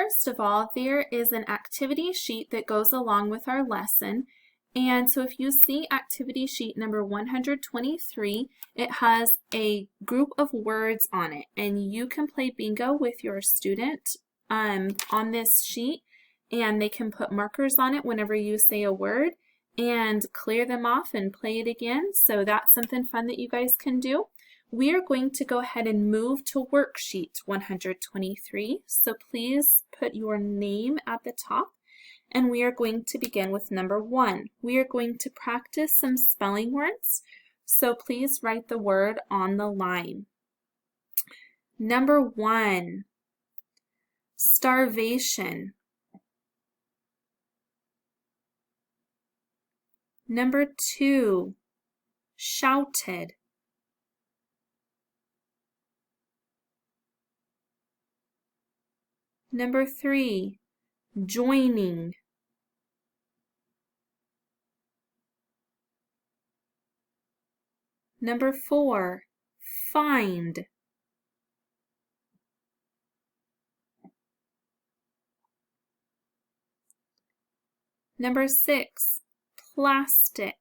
first of all, there is an activity sheet that goes along with our lesson. And so if you see activity sheet number 123, it has a group of words on it. And you can play bingo with your student on this sheet. And they can put markers on it whenever you say a word and clear them off and play it again. So that's something fun that you guys can do. We are going to go ahead and move to worksheet 123. So please put your name at the top. And we are going to begin with number 1. We are going to practice some spelling words. So please write the word on the line. Number 1, starvation. Number 2, shouted. Number 3, joining. Number 4, find. Number 6, plastic.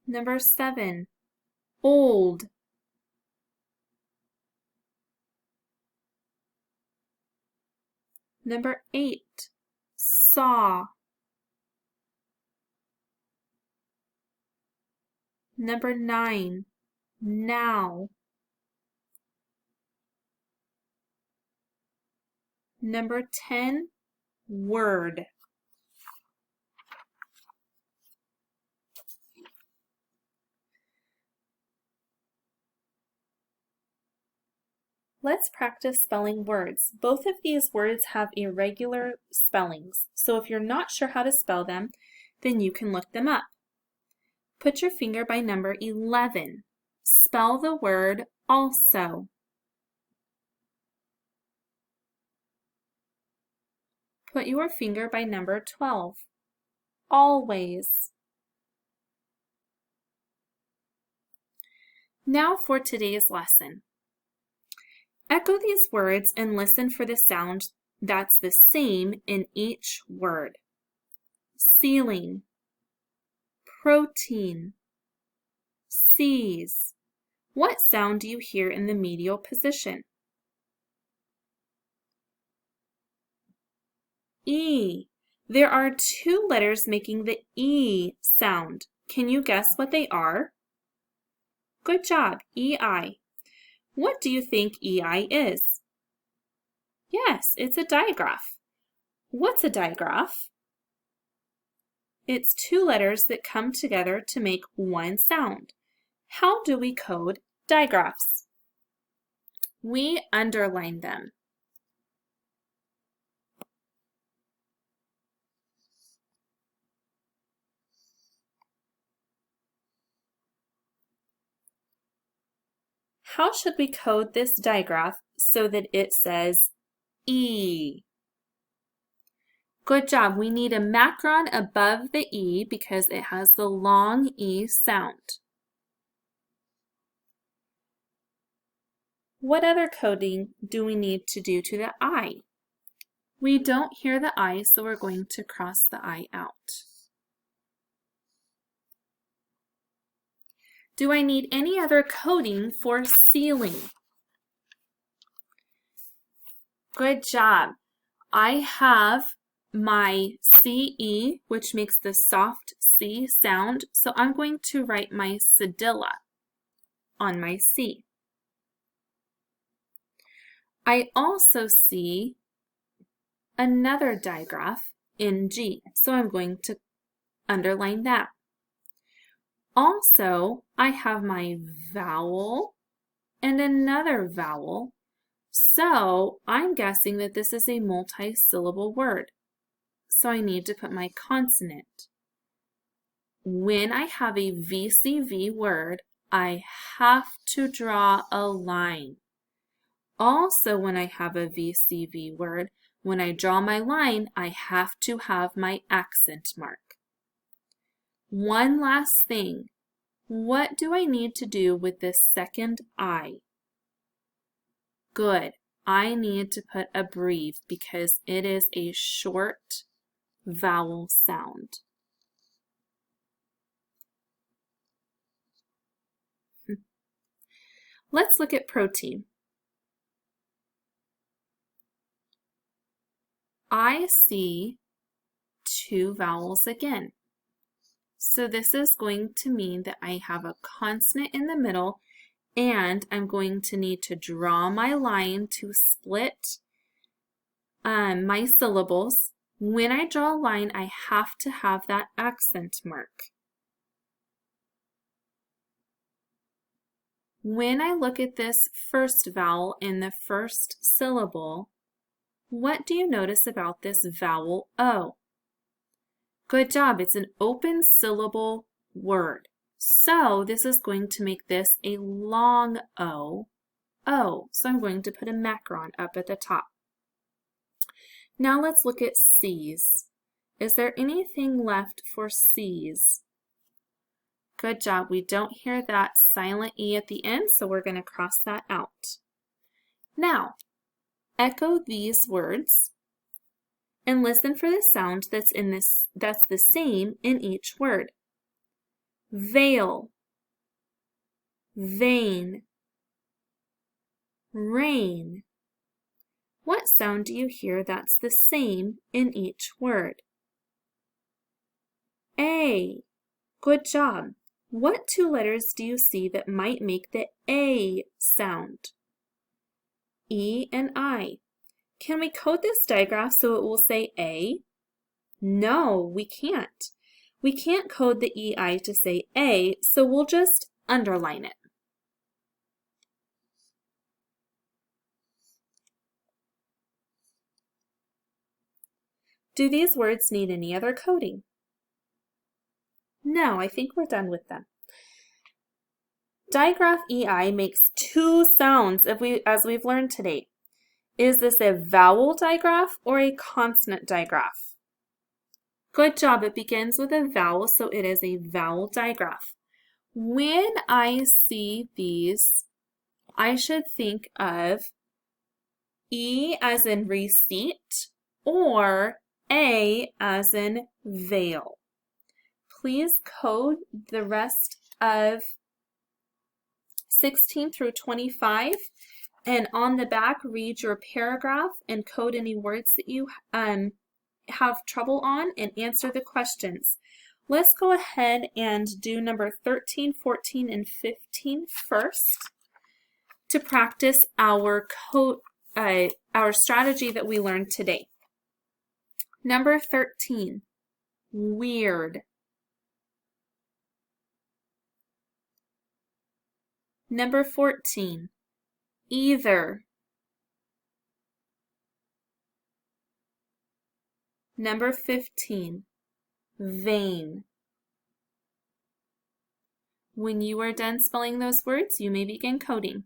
Number 7, old. Number 8, saw. Number 9, now. Number 10, word. Let's practice spelling words. Both of these words have irregular spellings, so if you're not sure how to spell them, then you can look them up. Put your finger by number 11. Spell the word also. Put your finger by number 12. Always. Now for today's lesson. Echo these words and listen for the sound that's the same in each word. Ceiling, protein, seas. What sound do you hear in the medial position? E. There are 2 letters making the E sound. Can you guess what they are? Good job, EI. What do you think EI is? Yes, it's a digraph. What's a digraph? It's 2 letters that come together to make one sound. How do we code digraphs? We underline them. How should we code this digraph so that it says E? Good job. We need a macron above the E because it has the long E sound. What other coding do we need to do to the I? We don't hear the I, so we're going to cross the I out. Do I need any other coding for ceiling? Good job. I have my CE, which makes the soft C sound, so I'm going to write my cedilla on my C. I also see another digraph in G, so I'm going to underline that. Also, I have my vowel and another vowel, so I'm guessing that this is a multi-syllable word. So I need to put my consonant. When I have a VCV word, I have to draw a line. Also, when I have a VCV word, when I draw my line, I have to have my accent mark. One last thing. What do I need to do with this second I? Good. I need to put a breve because it is a short vowel sound. Let's look at protein. I see two vowels again. So this is going to mean that I have a consonant in the middle, and I'm going to need to draw my line to split my syllables. When I draw a line, I have to have that accent mark. When I look at this first vowel in the first syllable, what do you notice about this vowel O? Good job, it's an open syllable word. So this is going to make this a long O, O. So I'm going to put a macaron up at the top. Now let's look at C's. Is there anything left for C's? Good job. We don't hear that silent E at the end, so we're going to cross that out. Now, echo these words and listen for the sound that's the same in each word. Veil, vein, rain. What sound do you hear that's the same in each word? A. Good job. What two letters do you see that might make the A sound? E and I. Can we code this digraph so it will say A? No, we can't. We can't code the EI to say A, so we'll just underline it. Do these words need any other coding? No, I think we're done with them. Digraph EI makes two sounds as we've learned today. Is this a vowel digraph or a consonant digraph? Good job, it begins with a vowel, so it is a vowel digraph. When I see these, I should think of E as in receipt or A as in veil. Please code the rest of 16 through 25, and on the back read your paragraph and code any words that you have trouble on and answer the questions. Let's go ahead and do number 13, 14, and 15 first to practice our strategy that we learned today. Number 13, weird. Number 14, either. Number 15, vain. When you are done spelling those words, you may begin coding.